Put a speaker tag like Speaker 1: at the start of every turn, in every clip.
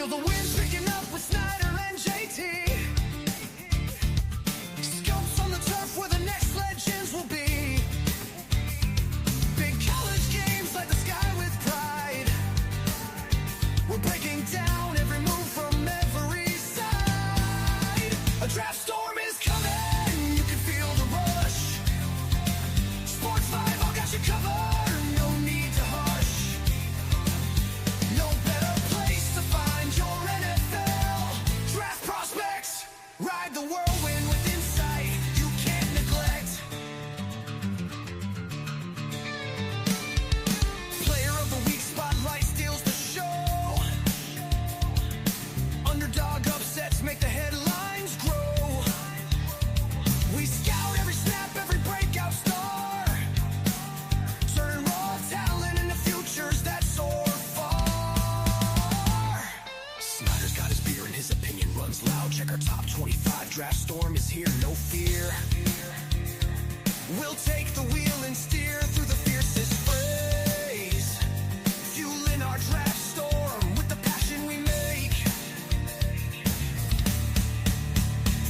Speaker 1: Feel the wind picking up with Snyder and JT. Scopes on the turf where the next legends will be. Big college games light the sky with pride. We're breaking down every move from every side. A draft storm is coming, you can feel the rush. Sports 5, I'll got you covered, no need to hush. No better place to find your NFL draft prospects. Ride the whirlwind with insight you can't neglect. Player of the week spotlight steals the show. Underdog upsets make the headlines grow. We scout every snap, every breakout star. Turn raw talent into futures that soar far. Snyder's got his beer and his opinion runs loud. Check our top 25. Draft storm is here, no fear. We'll take the wheel and steer through the fiercest phrase. Fueling our draft storm with the passion we make.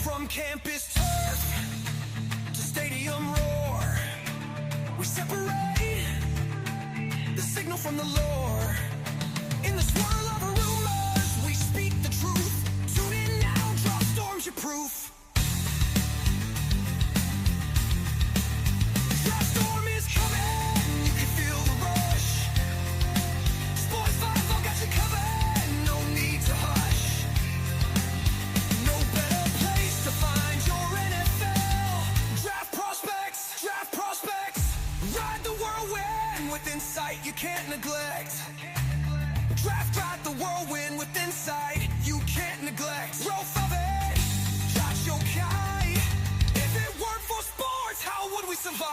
Speaker 1: From campus turf to stadium roar, we separate the signal from the lore. In the swirl of rumors, we speak the truth. Tune in now, draft storm's your proof. Draft storm is coming, you can feel the rush. Sports 5, I'll got you covered, no need to hush. No better place to find your NFL draft prospects. Draft prospects. Ride the whirlwind with insight you can't neglect. Ride the whirlwind with insight you can't neglect. Growth of it, Josh Yokai. If it weren't for sports, how would we survive?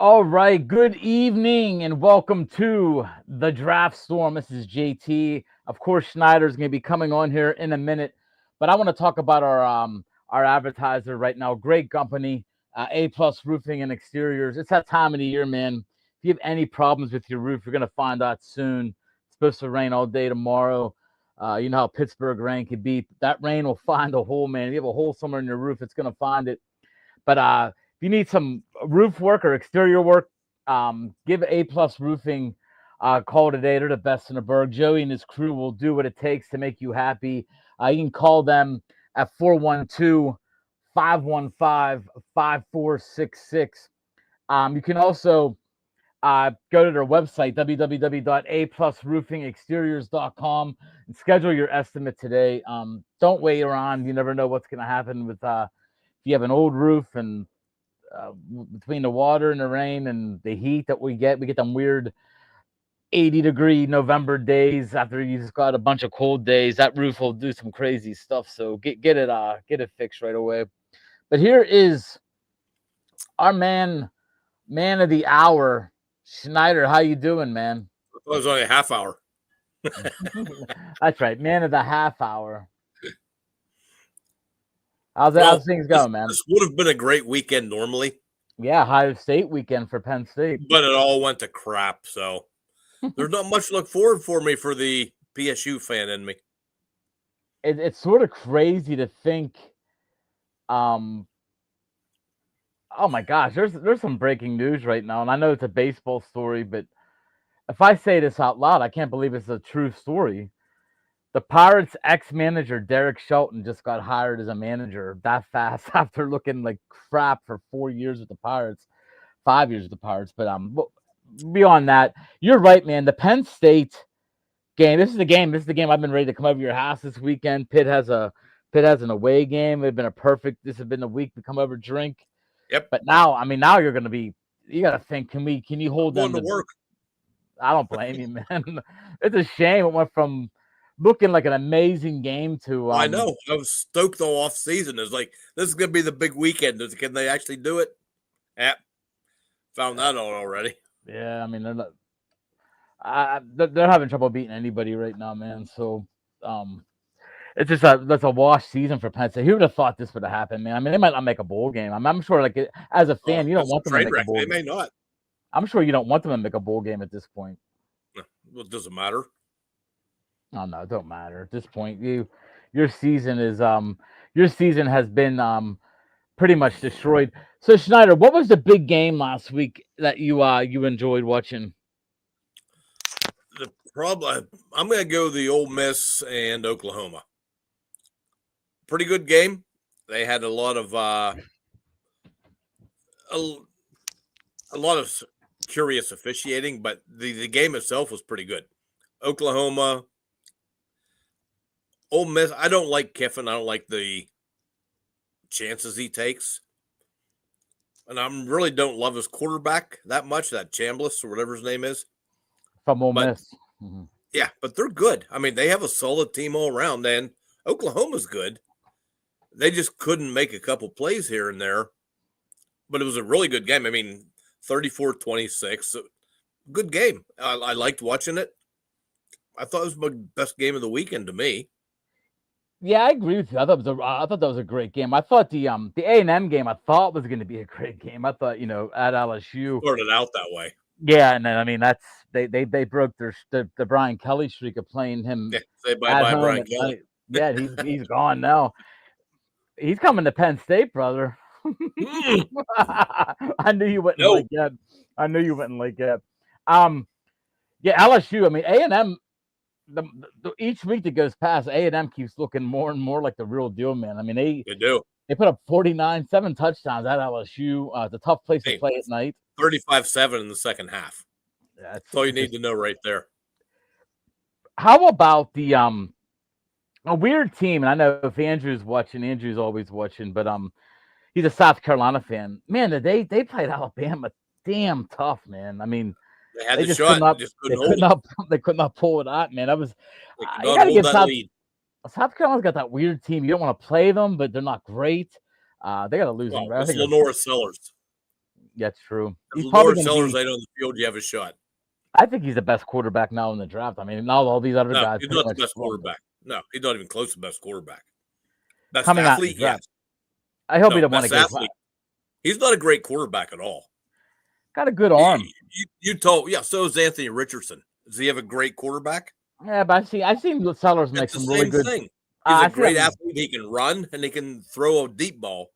Speaker 2: All right, good evening and welcome to the Draft Storm. This is JT. Of course, Snyder's going to be coming on here in a minute, but I want to talk about our advertiser right now. Great company, A+ Roofing and Exteriors. It's that time of the year, man. If you have any problems with your roof, you're going to find out soon. It's supposed to rain all day tomorrow. You know how Pittsburgh rain can be. That rain will find a hole, man. If you have a hole somewhere in your roof, it's going to find it. But if you need some roof work or exterior work, give A+ Roofing a call today. They're the best in the burg. Joey and his crew will do what it takes to make you happy. You can call them at 412-515-5466. You can also go to their website, www.aplusroofingexteriors.com, and schedule your estimate today. Don't wait around. You never know what's going to happen with if you have an old roof and between the water and the rain and the heat that we get them weird 80-degree November days after you just got a bunch of cold days. That roof will do some crazy stuff. So get it fixed right away. But here is our man of the hour, Snyder. How you doing, man?
Speaker 3: It was only a half hour.
Speaker 2: That's right, man of the half hour. How's things going, man?
Speaker 3: This would have been a great weekend normally.
Speaker 2: Yeah, Ohio State weekend for Penn State.
Speaker 3: But it all went to crap, so there's not much to look forward for me for the PSU fan in me.
Speaker 2: It's sort of crazy to think, oh my gosh, there's some breaking news right now, and I know it's a baseball story, but if I say this out loud, I can't believe it's a true story. The Pirates' ex-manager, Derek Shelton, just got hired as a manager that fast after looking like crap for 4 years with the Pirates, 5 years with the Pirates. But beyond that, you're right, man. The Penn State game, this is the game I've been ready to come over to your house this weekend. Pitt has an away game. It's been this has been a week to come over, drink.
Speaker 3: Yep.
Speaker 2: But now, now you're going to be, you got to think, can you hold them
Speaker 3: to work?
Speaker 2: I don't blame you, man. It's a shame it went from looking like an amazing game to
Speaker 3: I know. I was stoked all off season. It's like this is going to be the big weekend. Can they actually do it? Yeah, found that out already.
Speaker 2: yeah. I mean, they're having trouble beating anybody right now, man. So it's just that's a wash season for Penn State. Who would have thought this would have happened, man? I mean, they might not make a bowl game. I'm sure, like as a fan, you don't
Speaker 3: That's a
Speaker 2: want them to
Speaker 3: train
Speaker 2: make a
Speaker 3: wreck.
Speaker 2: bowl
Speaker 3: They
Speaker 2: game.
Speaker 3: may not.
Speaker 2: I'm sure you don't want them to make a bowl game at this point.
Speaker 3: Well, it doesn't matter.
Speaker 2: Oh no, it don't matter at this point. Your season has been pretty much destroyed. So Schneider, what was the big game last week that you enjoyed watching?
Speaker 3: The problem, I'm going to go the Ole Miss and Oklahoma. Pretty good game. They had a lot of curious officiating, but the game itself was pretty good. Oklahoma, Ole Miss. I don't like Kiffin. I don't like the chances he takes, and I really don't love his quarterback that much. That Chambliss or whatever his name is
Speaker 2: From Ole Miss.
Speaker 3: Mm-hmm. Yeah, but they're good. I mean, they have a solid team all around, and Oklahoma's good. They just couldn't make a couple plays here and there, but it was a really good game. I mean, 34-26, good game. I liked watching it. I thought it was my best game of the weekend to me.
Speaker 2: Yeah, I agree with you. I thought that was a great game. I thought the A&M game was going to be a great game. I thought at LSU
Speaker 3: Started out that way.
Speaker 2: Yeah, and I mean that's they broke the Brian Kelly streak of playing him.
Speaker 3: Yeah, say bye Brian Kelly.
Speaker 2: Yeah, he's gone now. He's coming to Penn State, brother. I knew you wouldn't like that. I knew you wouldn't like that. Yeah, LSU. I mean, A&M. Each week that goes past, A&M keeps looking more and more like the real deal, man. I mean, they
Speaker 3: do.
Speaker 2: They put up 7 touchdowns at LSU. It's a tough place to play at night.
Speaker 3: 35-7 in the second half. That's all you need to know right there.
Speaker 2: How about the a weird team? And I know if Andrew's watching, Andrew's always watching, but he's a South Carolina fan. Man, they played Alabama damn tough, man. I mean,
Speaker 3: they had the shot,
Speaker 2: they could not pull it out, man. That was
Speaker 3: you got to hold that lead.
Speaker 2: South Carolina's got that weird team. You don't want to play them, but they're not great. They got a losing record.
Speaker 3: It's Lenora Sellers.
Speaker 2: That's true.
Speaker 3: If Lenora Sellers ain't on the field, you have a shot.
Speaker 2: I think he's the best quarterback now in the draft. I mean, not all these other guys.
Speaker 3: He's not the best quarterback. No, he's not even close to the best quarterback. Best
Speaker 2: coming
Speaker 3: athlete,
Speaker 2: out yes. I hope he don't want to get.
Speaker 3: He's not a great quarterback at all.
Speaker 2: Got a good arm.
Speaker 3: So is Anthony Richardson. Does he have a great quarterback?
Speaker 2: Yeah, but I've seen Sellers make some really good
Speaker 3: thing. He's a great athlete. He can run and he can throw a deep ball.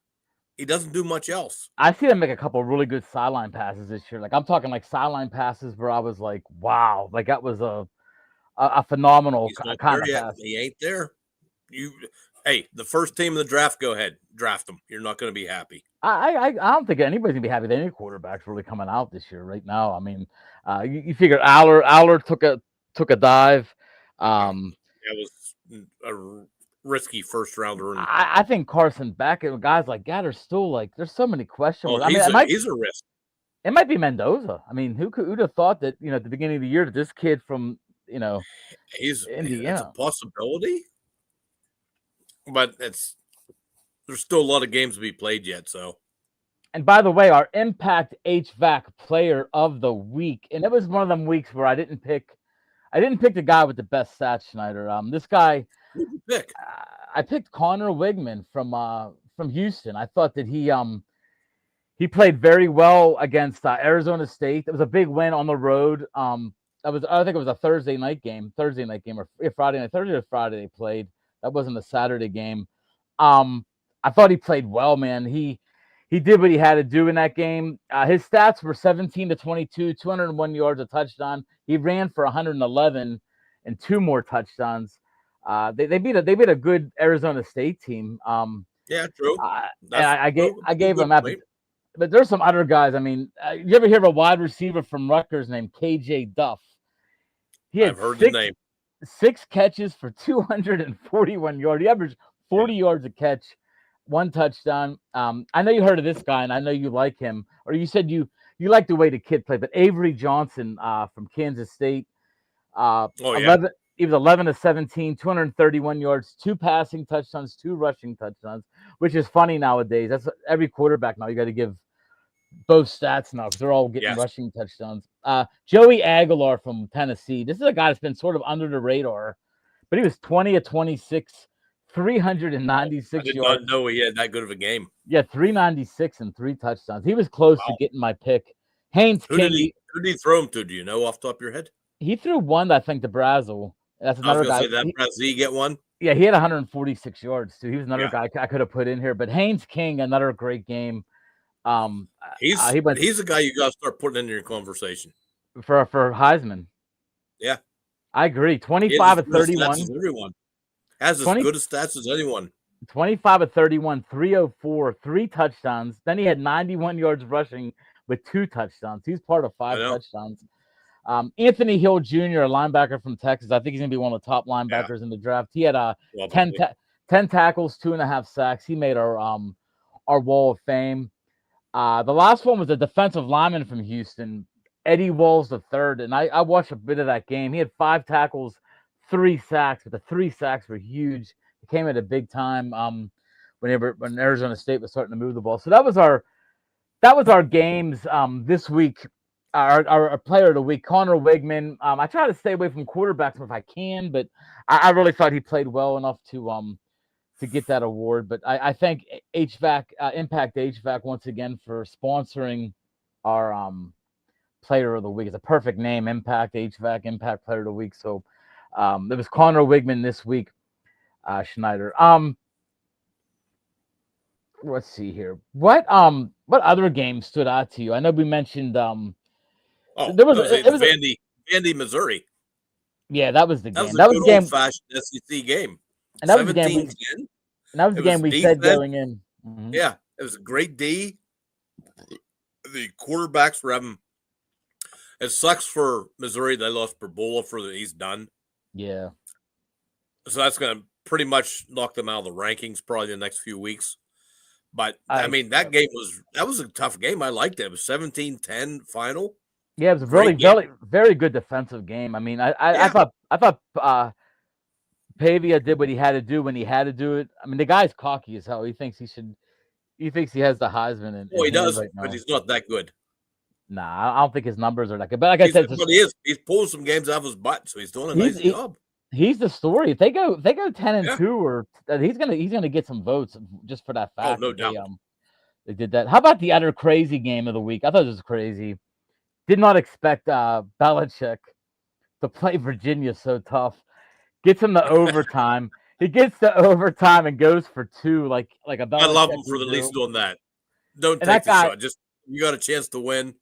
Speaker 3: He doesn't do much else.
Speaker 2: I see him make a couple of really good sideline passes this year. Like I'm talking like sideline passes where I was like, wow, like that was a phenomenal kind of pass.
Speaker 3: He ain't there. The first team in the draft, go ahead, draft them. You're not going to be happy.
Speaker 2: I don't think anybody's gonna be happy that any quarterback's really coming out this year right now. I mean, you figure Aller took a dive.
Speaker 3: That was a risky first rounder.
Speaker 2: I think Carson Beck and guys like that are still like there's so many questions.
Speaker 3: He's a risk.
Speaker 2: It might be Mendoza. I mean, who'd have thought that at the beginning of the year that this kid from Indiana,
Speaker 3: it's a possibility, but there's still a lot of games to be played yet. So,
Speaker 2: and by the way, our Impact HVAC Player of the Week, and it was one of them weeks where I didn't pick the guy with the best stats, Snyder. This guy,
Speaker 3: who did you pick?
Speaker 2: I picked Connor Wigman from Houston. I thought that he played very well against Arizona State. It was a big win on the road. I think it was a Thursday night game or Friday night. Thursday or Friday they played. That wasn't a Saturday game. I thought he played well, man. He did what he had to do in that game. His stats were 17-22, 201 yards, a touchdown. He ran for 111 and 2 more touchdowns. They beat a good Arizona State team.
Speaker 3: Yeah, true.
Speaker 2: I gave him that. But there's some other guys. I mean, you ever hear of a wide receiver from Rutgers named KJ Duff?
Speaker 3: I've heard the name.
Speaker 2: 6 catches for 241 yards. He averaged 40 yards a catch, 1 touchdown. I know you heard of this guy, and I know you like him. Or you said you you like the way the kid played, but Avery Johnson from Kansas State,
Speaker 3: Oh yeah,
Speaker 2: 11. He was 11 to 17, 231 yards, 2 passing touchdowns, 2 rushing touchdowns, which is funny nowadays. That's every quarterback now. You got to give both stats now because they're all getting
Speaker 3: yes.
Speaker 2: rushing touchdowns. Joey Aguilar from Tennessee. This is a guy that's been sort of under the radar, but he was 20 of 26,
Speaker 3: Oh, I
Speaker 2: 396
Speaker 3: did not
Speaker 2: yards.
Speaker 3: know he had that good of a game.
Speaker 2: Yeah, 396 and 3 touchdowns. He was close to
Speaker 3: Wow.
Speaker 2: getting my pick. Haynes
Speaker 3: Who did
Speaker 2: King,
Speaker 3: he who did he throw him to? Do you know off the top of your head?
Speaker 2: he threw one, I think, to Brazel. That's
Speaker 3: I was
Speaker 2: another
Speaker 3: gonna
Speaker 2: guy.
Speaker 3: say that Brazil get one.
Speaker 2: Yeah, he had 146 yards too. He was another
Speaker 3: Yeah.
Speaker 2: guy I could have put in here. But Haynes King, another great game.
Speaker 3: He's
Speaker 2: He went
Speaker 3: he's the guy you gotta start putting into your conversation.
Speaker 2: for Heisman.
Speaker 3: Yeah.
Speaker 2: I agree.
Speaker 3: He has
Speaker 2: 25
Speaker 3: as
Speaker 2: of
Speaker 3: good a stats
Speaker 2: 31.
Speaker 3: as everyone. Has as
Speaker 2: 20,
Speaker 3: good a stats as anyone.
Speaker 2: 25 of 31, 304, 3 touchdowns. Then he had 91 yards rushing with 2 touchdowns. He's part of
Speaker 3: I
Speaker 2: 5
Speaker 3: know.
Speaker 2: touchdowns. Anthony Hill Jr., a linebacker from Texas. I think he's going to be one of the top
Speaker 3: Yeah,
Speaker 2: linebackers in the draft. He had 10,
Speaker 3: probably.
Speaker 2: 10 tackles, 2.5 sacks. He made our wall of fame. The last one was a defensive lineman from Houston, Eddie Walls III, and I watched a bit of that game. He had 5 tackles, 3 sacks, but the 3 sacks were huge. He came at a big time when Arizona State was starting to move the ball. So that was our games this week. Our player of the week, Connor Wigman. I try to stay away from quarterbacks if I can, but I really thought he played well enough to get that award. But I thank HVAC Impact HVAC once again for sponsoring our player of the week. It's a perfect name, Impact HVAC, Impact Player of the Week. So it was Connor Wigman this week, Snyder. Let's see here. What other games stood out to you? I know we mentioned
Speaker 3: Oh,
Speaker 2: there was
Speaker 3: it
Speaker 2: it
Speaker 3: was
Speaker 2: was
Speaker 3: Vandy, Missouri.
Speaker 2: yeah, that was the
Speaker 3: That
Speaker 2: game.
Speaker 3: was a
Speaker 2: That was
Speaker 3: good
Speaker 2: the
Speaker 3: old
Speaker 2: game.
Speaker 3: fashioned SEC game.
Speaker 2: And that was the game
Speaker 3: 17-10.
Speaker 2: and that was
Speaker 3: It
Speaker 2: the
Speaker 3: was
Speaker 2: game we said
Speaker 3: defense.
Speaker 2: going in. Mhm.
Speaker 3: Yeah, it was a great D. The quarterbacks were having. It sucks for Missouri. They lost Perbola for the he's done.
Speaker 2: Yeah.
Speaker 3: So that's going to pretty much knock them out of the rankings probably the next few weeks. But I mean, that game was a tough game. I liked it. It was 17-10 final.
Speaker 2: Yeah, it was a
Speaker 3: Great
Speaker 2: really,
Speaker 3: game.
Speaker 2: very good defensive game. I mean, I
Speaker 3: Yeah.
Speaker 2: thought Pavia did what he had to do when he had to do it. I mean, the guy's cocky as hell. He thinks he has the Heisman in
Speaker 3: Well, he
Speaker 2: hand
Speaker 3: does,
Speaker 2: right
Speaker 3: but
Speaker 2: now.
Speaker 3: he's not that good.
Speaker 2: Nah, I don't think his numbers are that good. But like I said,
Speaker 3: But he is. He's pulling some games out of his butt, so he's doing a nice job.
Speaker 2: he's the story. If they go 10-2,
Speaker 3: Yeah.
Speaker 2: or he's gonna get some votes just for that
Speaker 3: Oh,
Speaker 2: fact.
Speaker 3: no
Speaker 2: that
Speaker 3: doubt.
Speaker 2: they did that. How about the other crazy game of the week? I thought it was crazy. Did not expect Belichick to play Virginia so tough. Gets him to overtime. He gets to overtime and goes for 2, like a Belichick
Speaker 3: I love him for
Speaker 2: would
Speaker 3: at
Speaker 2: do.
Speaker 3: least doing that. Don't
Speaker 2: And
Speaker 3: take
Speaker 2: that
Speaker 3: the
Speaker 2: guy,
Speaker 3: shot. Just you got a chance to win.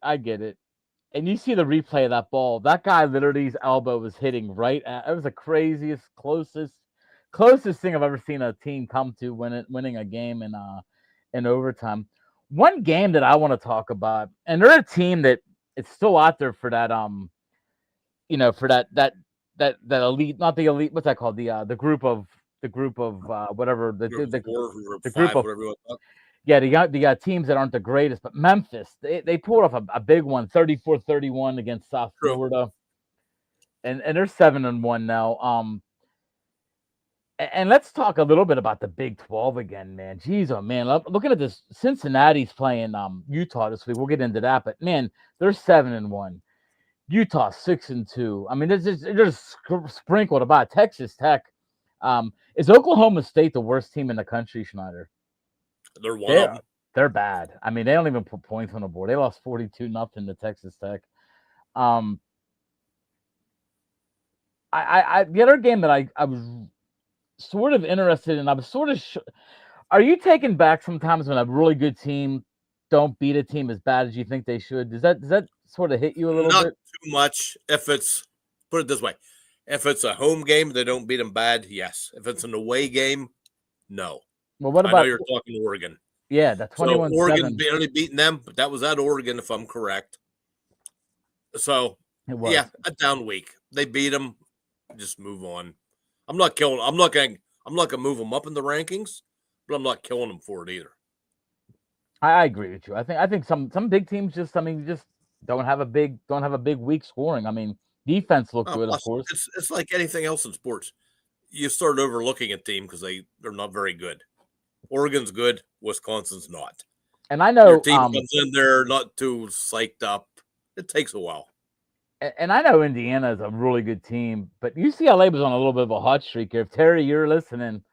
Speaker 2: I get it. And you see the replay of that ball. That guy literally, his elbow was hitting right at. It was the craziest, closest thing I've ever seen a team come to winning a game in overtime. One game that I want to talk about, and they're a team that it's still out there for that for that elite, not the elite, what's that called? The group of whatever the
Speaker 3: Group
Speaker 2: the,
Speaker 3: of 4, group
Speaker 2: the
Speaker 3: of
Speaker 2: group
Speaker 3: 5,
Speaker 2: of
Speaker 3: whatever you want to talk.
Speaker 2: yeah, the teams that aren't the greatest, but Memphis, they pulled off a big one, 34-31 against South
Speaker 3: True.
Speaker 2: Florida. And they're 7-1 now. And let's talk a little bit about the Big 12 again, man. Jeez, oh man, looking at this, Cincinnati's playing Utah this week. We'll get into that, but man, they're 7-1. Utah 6-2. I mean, they're just sprinkled about. Texas Tech. Is Oklahoma State the worst team in the country, Schneider?
Speaker 3: They're one of them.
Speaker 2: They're bad. I mean, they don't even put points on the board. They lost 42-0 to Texas Tech. The other game that I was sort of interested in, I was sort of are you taken back sometimes when a really good team don't beat a team as bad as you think they should? Does that sort of hit you a little
Speaker 3: Not
Speaker 2: bit?
Speaker 3: too much. If it's put it this way, if it's a home game, they don't beat them bad. Yes. If it's an away game, no.
Speaker 2: Well, what
Speaker 3: I
Speaker 2: about
Speaker 3: know you're talking Oregon.
Speaker 2: Yeah, the 21-7.
Speaker 3: So Oregon barely beating them, but that was at Oregon, if I'm correct. So
Speaker 2: It was.
Speaker 3: yeah, a down week. They beat them. Just move on. I'm not killing. I'm not gonna move them up in the rankings, but I'm not killing them for it either.
Speaker 2: I agree with you. I think some big teams just just don't have a big week scoring. I mean, defense looked good, of
Speaker 3: Plus,
Speaker 2: course.
Speaker 3: it's like anything else in sports. You start overlooking a team because they're not very good. Oregon's good, Wisconsin's not.
Speaker 2: And I
Speaker 3: Your
Speaker 2: know
Speaker 3: team comes in there not too psyched up. It takes a while.
Speaker 2: and I know Indiana is a really good team, but UCLA was on a little bit of a hot streak here. If Terry, you're listening,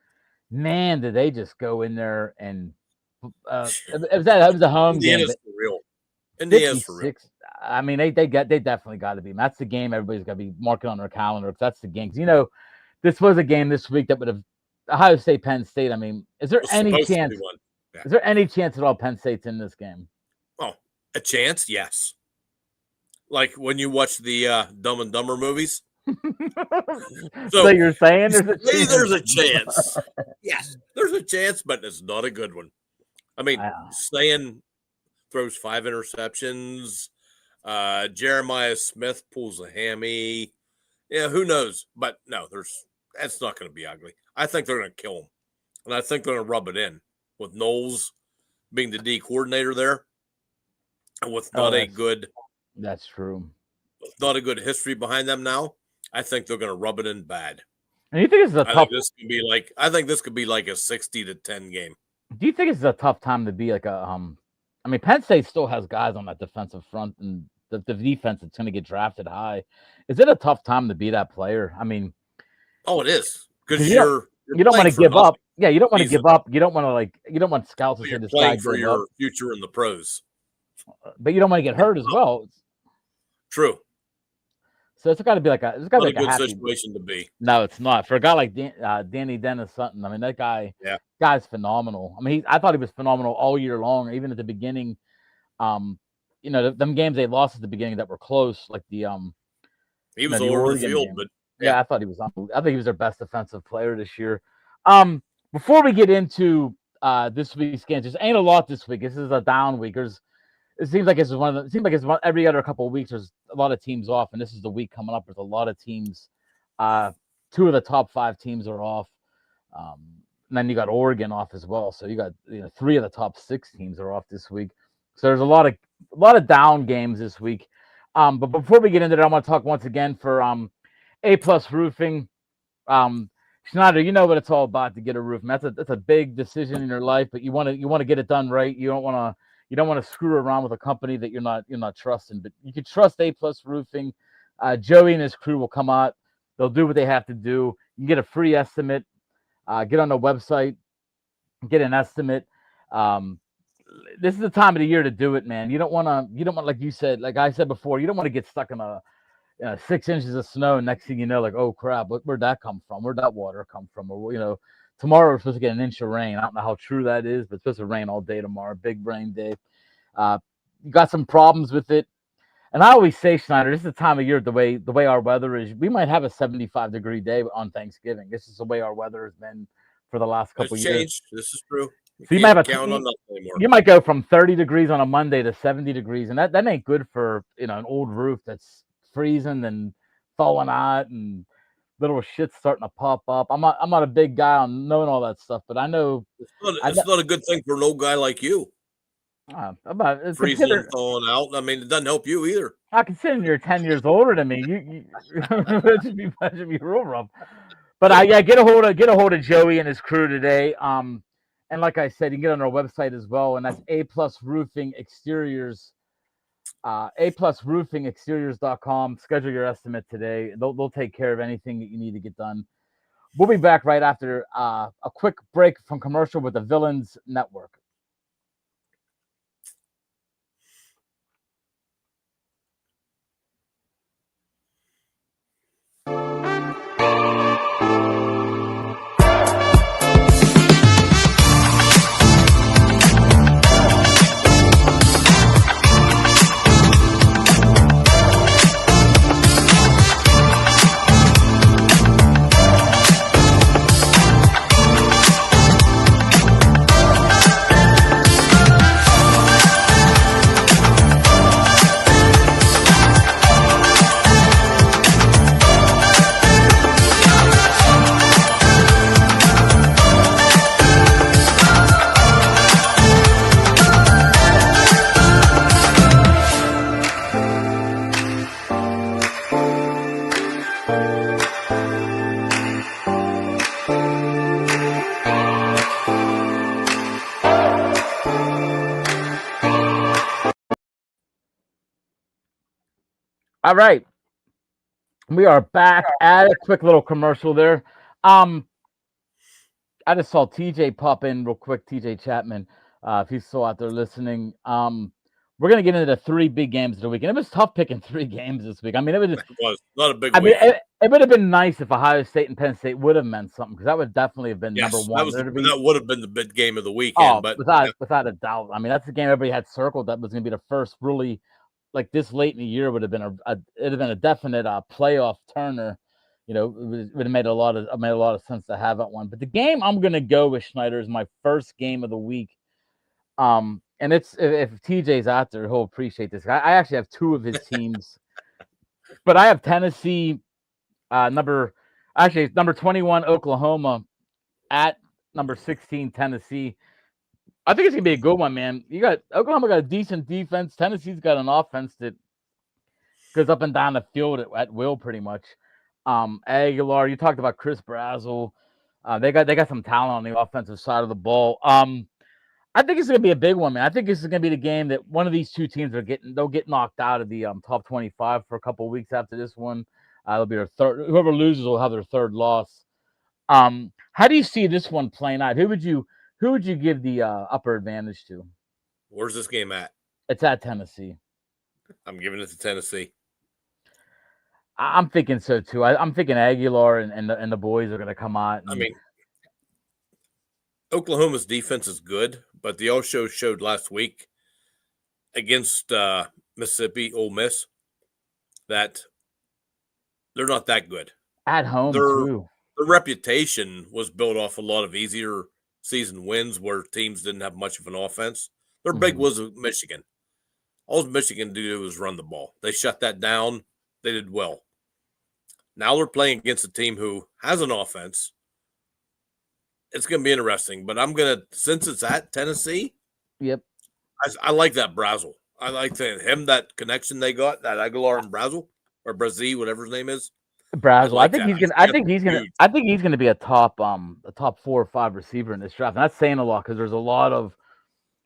Speaker 2: man, did they just go in there and it was a home game,
Speaker 3: Indiana's
Speaker 2: but
Speaker 3: for real. Indiana's for real.
Speaker 2: 56. I mean, they definitely got to be. That's the game everybody's got to be marking on their calendar because that's the game. 'Cause, this was a game this week that would have Ohio State, Penn State. I mean, is there
Speaker 3: It's
Speaker 2: any
Speaker 3: supposed to
Speaker 2: chance?
Speaker 3: be one. Yeah.
Speaker 2: Is there any chance at all Penn State's in this game?
Speaker 3: Oh, a chance? Yes. Like when you watch the Dumb and Dumber movies.
Speaker 2: So you're saying
Speaker 3: Maybe there's a chance. Yes, there's a chance, but it's not a good one. I mean, Stan throws 5 interceptions. Jeremiah Smith pulls a hammy. Yeah, who knows? But no, that's not going to be ugly. I think they're going to kill him, and I think they're going to rub it in with Knowles being the D coordinator there, and with not a good.
Speaker 2: That's true.
Speaker 3: Not a good history behind them now. I think they're going to rub it in bad.
Speaker 2: And you think this is a tough?
Speaker 3: I think this could be like a 60-10 game.
Speaker 2: Do you think it's a tough time to be like a? I mean, Penn State still has guys on that defensive front, and the defense that's going to get drafted high. Is it a tough time to be that player? I mean,
Speaker 3: oh, it is because
Speaker 2: you don't want to give up. Yeah, you don't want to give up. You don't want to you don't want scouts to say this guy
Speaker 3: for your future in the pros.
Speaker 2: But you don't want to get hurt as well.
Speaker 3: True.
Speaker 2: So it's got to be like a
Speaker 3: good situation to be.
Speaker 2: No, it's not for a guy like Danny Dennis Sutton. I mean, that guy's phenomenal. I mean, I thought he was phenomenal all year long, even at the beginning. Them games they lost at the beginning that were close, like
Speaker 3: he was all over the field,
Speaker 2: game.
Speaker 3: but
Speaker 2: I thought he was. I think he was their best defensive player this year. Before we get into this week's games, there ain't a lot this week. This is a down week. It seems like every other couple of weeks there's a lot of teams off, and this is the week coming up. There's a lot of teams. 2 of the top 5 teams are off, and then you got Oregon off as well. So you got 3 of the top 6 teams are off this week. So there's a lot of down games this week. But before we get into that, I want to talk once again for A+ Roofing. Snyder, you know what it's all about to get a roof. And that's a big decision in your life, but you want to get it done right. You don't want to screw around with a company that you're not trusting, but you can trust A+ Roofing. Joey and his crew will come out. They'll do what they have to do. You can get a free estimate. Get on the website, get an estimate. This is the time of the year to do it, man. You don't want, like you said, like I said before, you don't want to get stuck in 6 inches of snow. And next thing you know, like, oh crap, where'd that come from? Where'd that water come from? Or, tomorrow we're supposed to get an inch of rain. I don't know how true that is, but it's supposed to rain all day tomorrow. Big rain day. You got some problems with it. And I always say, Snyder, this is the time of year, the way our weather is. We might have a 75-degree day on Thanksgiving. This is the way our weather has been for the last couple of years.
Speaker 3: This is true.
Speaker 2: So you might have you might go from 30 degrees on a Monday to 70 degrees, and that ain't good for an old roof that's freezing and falling out and little shit's starting to pop up. I'm not a big guy on knowing all that stuff, but I know
Speaker 3: it's not a good thing for an old guy like you.
Speaker 2: Freezing
Speaker 3: and thawing out. I mean, it doesn't help you either.
Speaker 2: I consider you're 10 years older than me. You that should be real rough. But get a hold of Joey and his crew today. And like I said, you can get on our website as well, and that's A+ Roofing Exteriors. A+roofingexteriors.com. Schedule your estimate today. They'll take care of anything that you need to get done. We'll be back right after a quick break from commercial with the Villains Network. All right, we are back at a quick little commercial there. Um, I just saw TJ pop in real quick. TJ Chapman, if he's still out there listening. We're gonna get into the three big games of the week, and it was tough picking three games this week. I mean, it was.
Speaker 3: It was not a big
Speaker 2: I mean,
Speaker 3: week.
Speaker 2: it would have been nice if Ohio State and Penn State would have meant something because that would definitely have been number
Speaker 3: Yes, that
Speaker 2: one.
Speaker 3: was
Speaker 2: There'd be
Speaker 3: that would have been the big game of the weekend.
Speaker 2: oh,
Speaker 3: But
Speaker 2: without a doubt. I mean, that's the game everybody had circled. That was gonna be the first really like this late in the year would have been it'd have been a definite playoff turner. You know, would have made a lot of sense to have that one. But the game I'm gonna go with Schneider is my first game of the week. And it's if TJ's out there, he'll appreciate this. I actually have two of his teams, but I have Tennessee number 21 Oklahoma at number 16 Tennessee. I think it's gonna be a good one, man. You got Oklahoma got a decent defense. Tennessee's got an offense that goes up and down the field at will, pretty much. Aguilar, you talked about Chris Brazzell. They got some talent on the offensive side of the ball. I think it's gonna be a big one, man. I think this is gonna be the game that one of these two teams they'll get knocked out of the top 25 for a couple of weeks after this one. It'll be their third. Whoever loses will have their third loss. How do you see this one playing out? Who would you give the upper advantage to?
Speaker 3: where's this game at?
Speaker 2: It's at Tennessee.
Speaker 3: I'm giving it to Tennessee.
Speaker 2: I'm thinking so too. I'm thinking Aguilar and the boys are going to come out.
Speaker 3: I mean, Oklahoma's defense is good, but they also showed last week against Mississippi, Ole Miss, that they're not that good.
Speaker 2: At home too.
Speaker 3: Their reputation was built off a lot of easier season wins where teams didn't have much of an offense. Their big was Michigan. All Michigan do is run the ball. They shut that down. They did well. Now they're playing against a team who has an offense. It's going to be interesting, but since it's at Tennessee,
Speaker 2: Yep.
Speaker 3: I like that Brazzell. I like that connection they got, that Aguilar and Brazzell, or Brazil, whatever his name is.
Speaker 2: Brazzell.
Speaker 3: like
Speaker 2: I think
Speaker 3: that.
Speaker 2: I think he's gonna be a top 4 or 5 receiver in this draft. And that's saying a lot because there's a lot of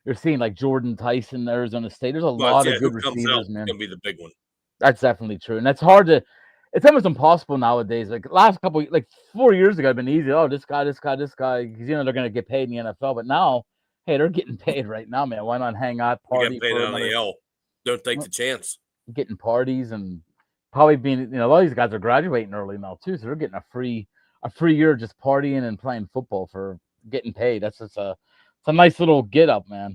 Speaker 2: you're seeing like Jordan Tyson, Arizona State. There's a lot of good receivers, man.
Speaker 3: Going to be the big one.
Speaker 2: That's definitely true, and it's hard to. It's almost impossible nowadays. Like last couple, like 4 years ago, it'd been easy. Oh, this guy, because they're gonna get paid in the NFL. But now, hey, they're getting paid right now, man. Why not hang out, party?
Speaker 3: Get paid on the L. Don't take the chance.
Speaker 2: Getting parties and probably being, a lot of these guys are graduating early now too, so they're getting a free year just partying and playing football for getting paid. That's just it's a nice little get up, man.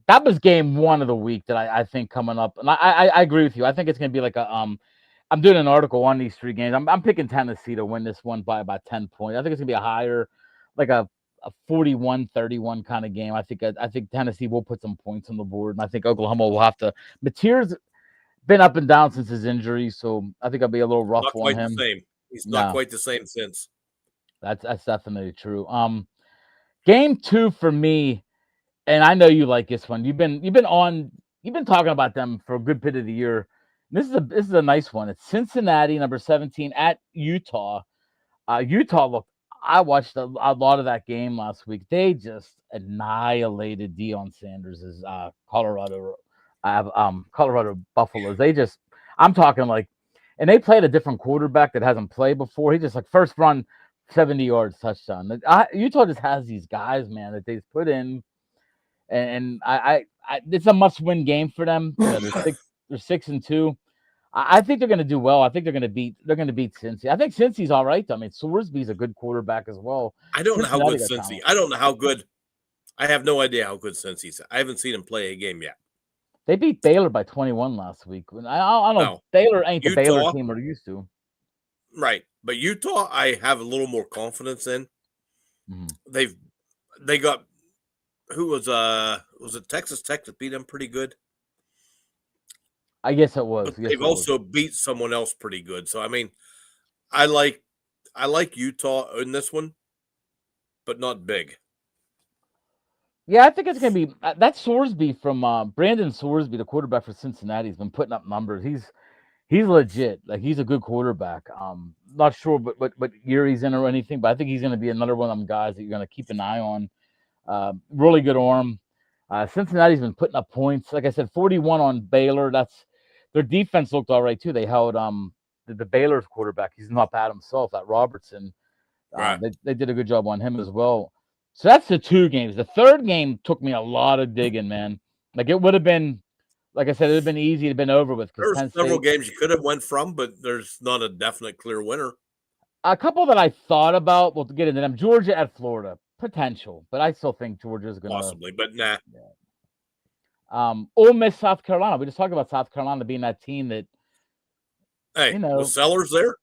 Speaker 2: That was game one of the week that I think coming up, and I agree with you. I think it's gonna be like a I'm doing an article on these three games. I'm picking Tennessee to win this one by about 10 points. I think it's gonna be a higher, like a 41-31 kind of game. I think Tennessee will put some points on the board, and I think Oklahoma will have to. Mateer's been up and down since his injury, so I think I'll be a little rough on him.
Speaker 3: He's not quite the same since.
Speaker 2: That's definitely true. Game two for me, and I know you like this one. You've been talking about them for a good bit of the year. This is a nice one. It's Cincinnati, number 17, at Utah. Utah, look, I watched a lot of that game last week. They just annihilated Deion Sanders' Colorado Buffaloes. I'm talking like, and they played a different quarterback that hasn't played before. He just like first run, 70 yards, touchdown. Utah just has these guys, man, that they've put in, and I it's a must-win game for them. They're 6-2. I think they're going to do well. I think they're going to beat Cincy. I think Cincy's all right. I mean, Sorsby's a good quarterback as well.
Speaker 3: I don't know how good Cincy. I don't know how good. I have no idea how good Cincy's. I haven't seen him play a game yet.
Speaker 2: They beat Baylor by 21 last week. I don't know. Baylor ain't the Baylor team we're used to.
Speaker 3: Right, but Utah, I have a little more confidence in. Mm-hmm. They got who was it Texas Tech that beat them pretty good?
Speaker 2: I guess it was.
Speaker 3: But they've also beat someone else pretty good. So I mean, I like Utah in this one, but not big.
Speaker 2: Yeah, I think it's going to be that Sorsby from Brandon Sorsby, the quarterback for Cincinnati, has been putting up numbers. He's legit. Like he's a good quarterback. Not sure what year he's in or anything, but I think he's going to be another one of them guys that you're going to keep an eye on. Really good arm. Cincinnati's been putting up points. Like I said, 41 on Baylor. Their defense looked all right too. They held the Baylor's quarterback. He's not bad himself. That Robertson.
Speaker 3: Right.
Speaker 2: They did a good job on him as well. So that's the 2 games. The third game took me a lot of digging, man. Like it would have been, like I said, it would have been easy to have been over with because
Speaker 3: There's
Speaker 2: Penn
Speaker 3: several
Speaker 2: State.
Speaker 3: games you could have went from, but there's not a definite clear winner.
Speaker 2: A couple that I thought about. We'll get into them. Georgia at Florida, potential, but I still think Georgia's gonna
Speaker 3: Possibly, but nah.
Speaker 2: Ole Miss, South Carolina. We just talked about South Carolina being that team that
Speaker 3: Hey, with Sellers there,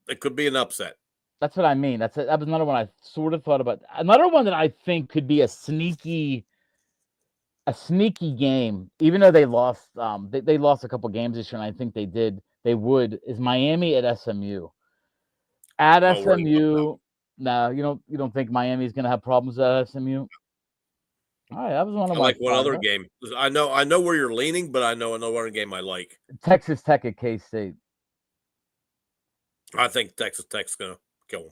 Speaker 3: it could be an upset.
Speaker 2: That's what I mean. That was another one I sort of thought about. Another one that I think could be a sneaky game, even though they lost. They lost a couple games this year, and I think they would. Is Miami at SMU? At SMU, no, you don't think Miami's going to have problems at SMU? All right, that was one of my.
Speaker 3: Like one other game. I know where you're leaning, but I know another game I like.
Speaker 2: Texas Tech at K-State.
Speaker 3: I think Texas Tech's going to kill them.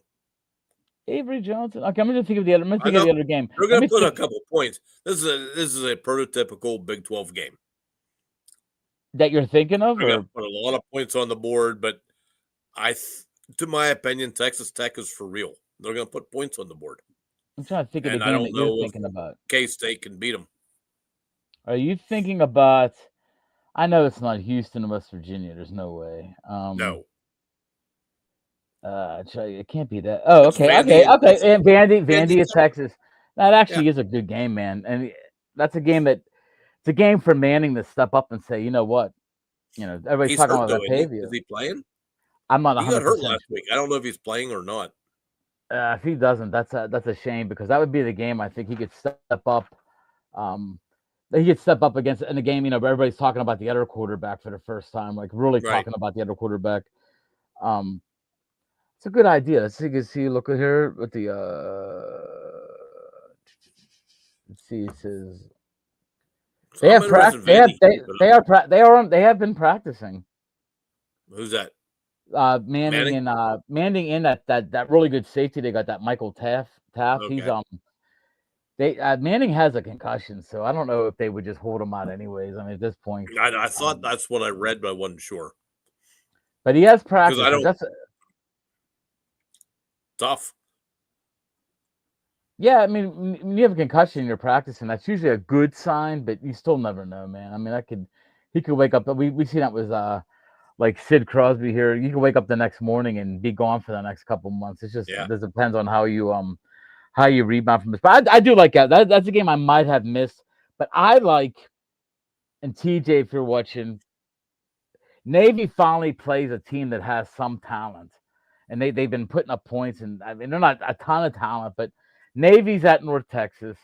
Speaker 2: Avery Johnson. Okay, I'm going to think of the other. I'm going to think of the other game.
Speaker 3: They're going to put a couple points. This is a prototypical Big 12 game
Speaker 2: that you're thinking of.
Speaker 3: They're going to put a lot of points on the board, but to my opinion, Texas Tech is for real. They're going to put points on the board.
Speaker 2: I'm trying to think of the game that you're thinking about.
Speaker 3: K-State can beat them.
Speaker 2: Are you thinking about? I know it's not Houston, West Virginia. There's no way.
Speaker 3: No.
Speaker 2: It can't be that. Oh, okay. And Vandy is Texas. That actually is a good game, man. And that's a game it's a game for Manning to step up and say, you know what, everybody's talking about Batavia.
Speaker 3: Is he playing?
Speaker 2: I'm not 100%.
Speaker 3: He got hurt last week. I don't know if he's playing or not.
Speaker 2: If he doesn't, that's a shame because that would be the game I think he could step up. He could step up against in the game. Everybody's talking about the other quarterback for the first time, like really talking about the other quarterback. It's a good idea. Let's see. Look at here with the. Let's see. It says they have practice. They have been practicing.
Speaker 3: Who's that?
Speaker 2: Manning and Manning in that really good safety. They got that Michael Taft. Okay. He's Manning has a concussion, so I don't know if they would just hold him out anyways. I mean, at this point,
Speaker 3: I thought that's what I read, but I wasn't sure.
Speaker 2: But he has practice.
Speaker 3: Tough.
Speaker 2: Yeah, I mean, when you have a concussion, you're practicing. That's usually a good sign, but you still never know, man. I mean, he could wake up. We see that with like Sid Crosby here. You can wake up the next morning and be gone for the next couple months. It's just it depends on how you rebound from this. But I do like that. That's a game I might have missed. But I like, and TJ, if you're watching, Navy finally plays a team that has some talent. And they've been putting up points, and I mean they're not a ton of talent, but Navy's at North Texas.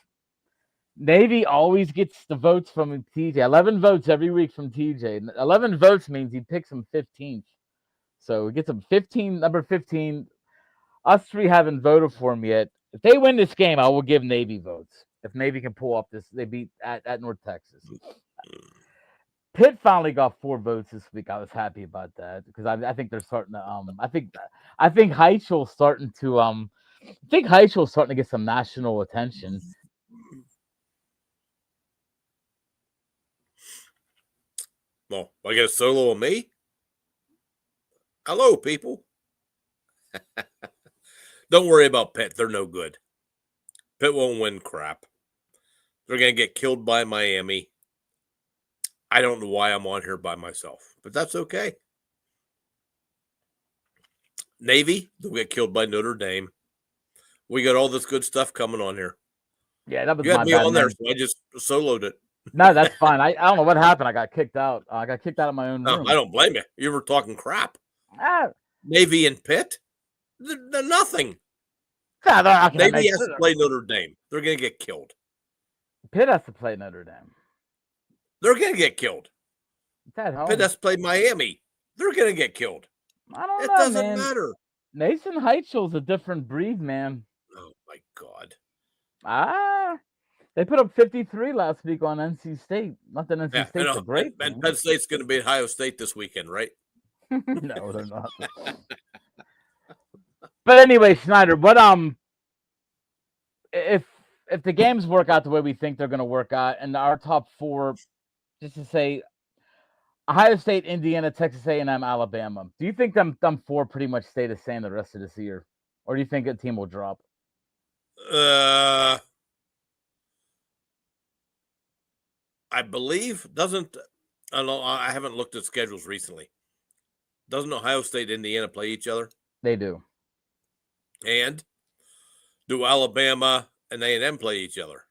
Speaker 2: Navy always gets the votes from TJ. 11 votes every week from TJ. 11 votes means he picks him 15th. So he gets him number 15. Us three haven't voted for him yet. If they win this game, I will give Navy votes. If Navy can pull off this, they beat at North Texas. Pitt finally got 4 votes this week. I was happy about that because I think they're starting to. I think Heichel's starting to get some national attention.
Speaker 3: Well, I get a solo of me. Hello, people. Don't worry about Pitt. They're no good. Pitt won't win crap. They're going to get killed by Miami. I don't know why I'm on here by myself, but that's okay. Navy, they'll get killed by Notre Dame. We got all this good stuff coming on here.
Speaker 2: Yeah, that was
Speaker 3: you had me on there, so I just soloed it.
Speaker 2: No, that's fine. I don't know what happened. I got kicked out. I got kicked out of my own room.
Speaker 3: I don't blame you. You were talking crap. Navy and Pitt, they're nothing. Navy has to play Notre Dame. They're going to get killed.
Speaker 2: Pitt has to play Notre Dame.
Speaker 3: They're going to get killed.
Speaker 2: Pitt
Speaker 3: has to play Miami. They're going to get killed.
Speaker 2: I don't know,
Speaker 3: It doesn't matter.
Speaker 2: Nathan Heichel's a different breed, man.
Speaker 3: Oh, my God.
Speaker 2: They put up 53 last week on NC State. Not that NC State's a great
Speaker 3: and Penn State's going to beat Ohio State this weekend, right?
Speaker 2: No, they're not. But anyway, Snyder, what if the games work out the way we think they're going to work out, and our top 4, just to say, Ohio State, Indiana, Texas A&M, Alabama. Do you think them four pretty much stay the same the rest of this year, or do you think a team will drop?
Speaker 3: I believe doesn't. I don't know. I haven't looked at schedules recently. Doesn't Ohio State, Indiana play each other?
Speaker 2: They do.
Speaker 3: And do Alabama and A&M play each other?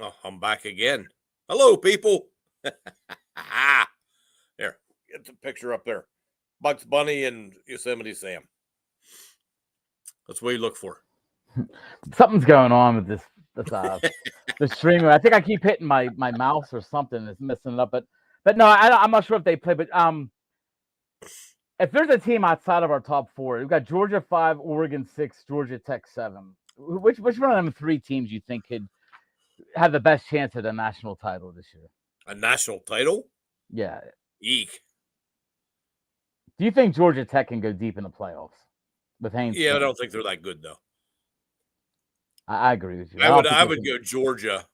Speaker 3: Oh, I'm back again. Hello, people. There, get the picture up there. Bugs Bunny and Yosemite Sam. That's what you look for.
Speaker 2: Something's going on with this the streamer. I think I keep hitting my mouse or something. It's messing it up. But no, I'm not sure if they play. But if there's a team outside of our top four, we've got Georgia 5, Oregon 6, Georgia Tech 7. Which one of them three teams you think could have the best chance at a national title this year?
Speaker 3: A national title?
Speaker 2: Yeah.
Speaker 3: Eek.
Speaker 2: Do you think Georgia Tech can go deep in the playoffs with Haynes?
Speaker 3: Yeah, I don't think they're that good though.
Speaker 2: I agree with you.
Speaker 3: I would go Georgia.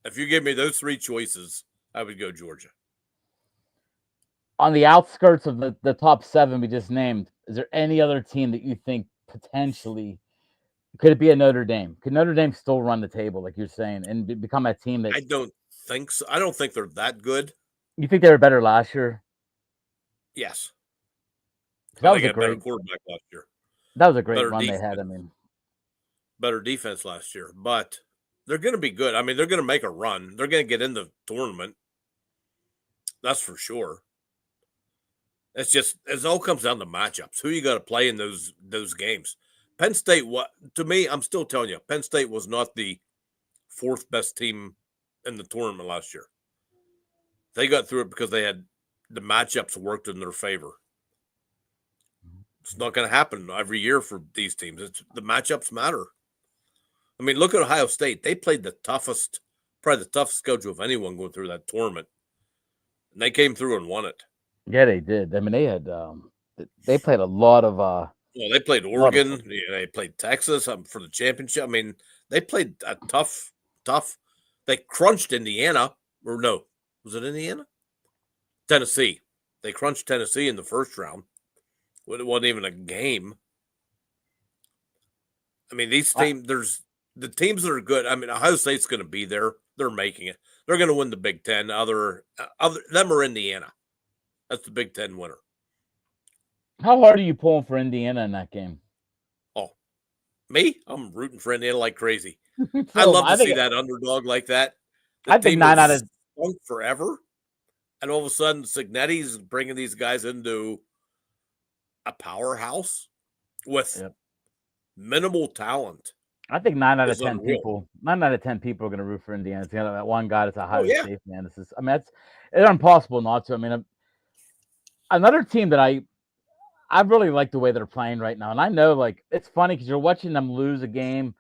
Speaker 3: If you give me those three choices, I would go Georgia.
Speaker 2: On the outskirts of the top 7 we just named, is there any other team that you think potentially could it be a Notre Dame? Could Notre Dame still run the table, like you're saying, and become a team that
Speaker 3: I don't think so. I don't think they're that good.
Speaker 2: You think they were better last year?
Speaker 3: Yes.
Speaker 2: That was
Speaker 3: they
Speaker 2: a
Speaker 3: got a better
Speaker 2: great
Speaker 3: quarterback last year.
Speaker 2: That was a great
Speaker 3: Better
Speaker 2: run
Speaker 3: defense.
Speaker 2: they had. I mean,
Speaker 3: better defense last year, but they're going to be good. I mean, they're going to make a run. They're going to get in the tournament. That's for sure. It's just it all comes down to matchups. Who you got to play in those games. Penn State, to me, I'm still telling you, Penn State was not the 4th best team in the tournament last year. They got through it because they had the matchups worked in their favor. It's not going to happen every year for these teams. The matchups matter. I mean, look at Ohio State. They played probably the toughest schedule of anyone going through that tournament. And they came through and won it.
Speaker 2: Yeah, they did. I mean, they played a lot of
Speaker 3: Well, they played Oregon. They played Texas for the championship. I mean, they played a tough. They crunched Indiana. Or no, was it Indiana? Tennessee. They crunched Tennessee in the first round. It wasn't even a game. I mean, these teams, there's the teams that are good. I mean, Ohio State's going to be there. They're making it. They're going to win the Big Ten. Other them or Indiana. That's the Big Ten winner.
Speaker 2: How hard are you pulling for Indiana in that game?
Speaker 3: Oh, me? I'm rooting for Indiana like crazy. I love to see that underdog like that.
Speaker 2: I think 9 out of
Speaker 3: forever, and all of a sudden, Cignetti's bringing these guys into a powerhouse with minimal talent.
Speaker 2: I think 9 out of 10 people. 9 out of 10 people are going to root for Indiana. It's that one guy that's a Ohio State fan. This is. I mean, it's impossible not to. I mean, another team that I really like the way they're playing right now, and I know like it's funny because you're watching them lose a game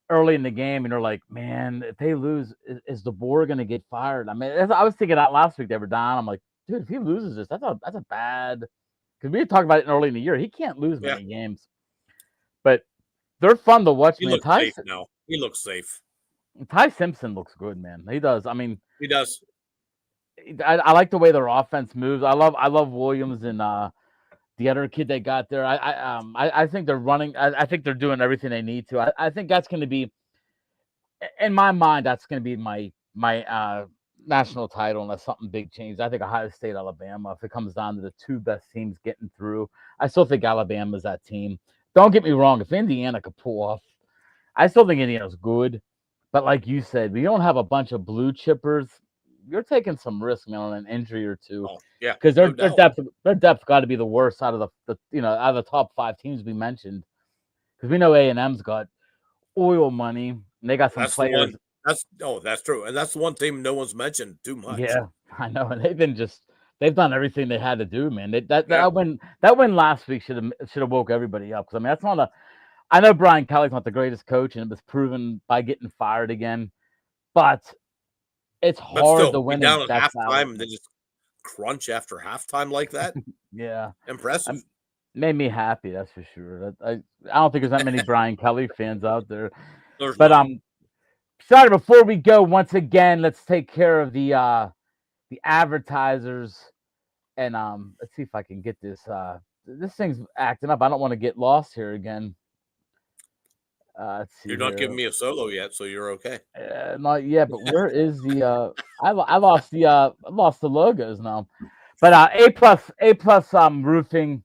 Speaker 2: early in the game, and you're like, man, if they lose, is DeBoer going to get fired? I mean, I was thinking that last week they were down. I'm like, dude, if he loses this, that's a bad. Because we talked about it early in the year, he can't lose many games, but they're fun to watch.
Speaker 3: He looks safe now. He looks safe.
Speaker 2: Ty Simpson looks good, man. He does. I mean,
Speaker 3: he does.
Speaker 2: I like the way their offense moves. I love Williams and the other kid they got there. I think they're running. I think they're doing everything they need to. I think that's going to be, in my mind, that's going to be my national title unless something big changes. I think Ohio State, Alabama. If it comes down to the 2 best teams getting through, I still think Alabama's that team. Don't get me wrong. If Indiana could pull off, I still think Indiana's good. But like you said, we don't have a bunch of blue chippers. You're taking some risk, man, on an injury or two.
Speaker 3: Oh, yeah,
Speaker 2: because their depth got to be the worst out of out of the top 5 teams we mentioned. Because we know A&M's got oil money and they got some players.
Speaker 3: That's true, and that's the one team no one's mentioned too much.
Speaker 2: Yeah, I know, and they've done everything they had to do, man. That win last week should have woke everybody up. Because I mean, that's not a. I know Brian Kelly's not the greatest coach, and it was proven by getting fired again, but. It's hard to win
Speaker 3: down at halftime and then just crunch after halftime like that.
Speaker 2: Yeah,
Speaker 3: impressive.
Speaker 2: Made me happy, that's for sure. I don't think there's that many Brian Kelly fans out there.
Speaker 3: There's
Speaker 2: but
Speaker 3: not.
Speaker 2: Sorry, before we go, once again, let's take care of the advertisers, and let's see if I can get this. This thing's acting up. I don't want to get lost here again. Let's see
Speaker 3: You're not
Speaker 2: here.
Speaker 3: giving me a solo yet, so you're okay.
Speaker 2: Not yet, but where is the? I lost the logos now. But A plus roofing.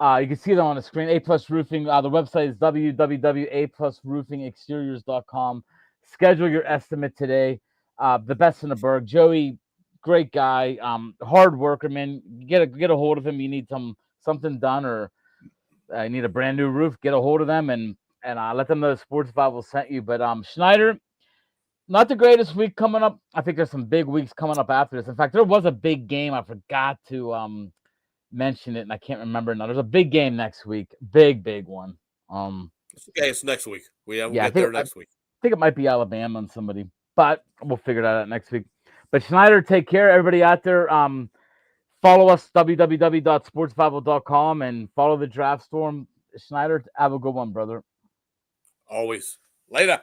Speaker 2: You can see them on the screen. A plus roofing. The website is www.aplusroofingexteriors.com. Schedule your estimate today. The best in the burg. Joey, great guy. Hard worker, man. Get a hold of him. You need something done, or you need a brand new roof. Get a hold of them and let them know Sports Bible sent you. But Schneider, not the greatest week coming up. I think there's some big weeks coming up after this. In fact, there was a big game. I forgot to mention it, and I can't remember now. There's a big game next week. Big one.
Speaker 3: Okay, it's next week. We'll
Speaker 2: Yeah,
Speaker 3: get there next week.
Speaker 2: I think it might be Alabama and somebody, but we'll figure that out next week. But Schneider, take care. Everybody out there, follow us, www.sportsbible.com, and follow the Draft Storm. Schneider, have a good one, brother.
Speaker 3: Always. Later.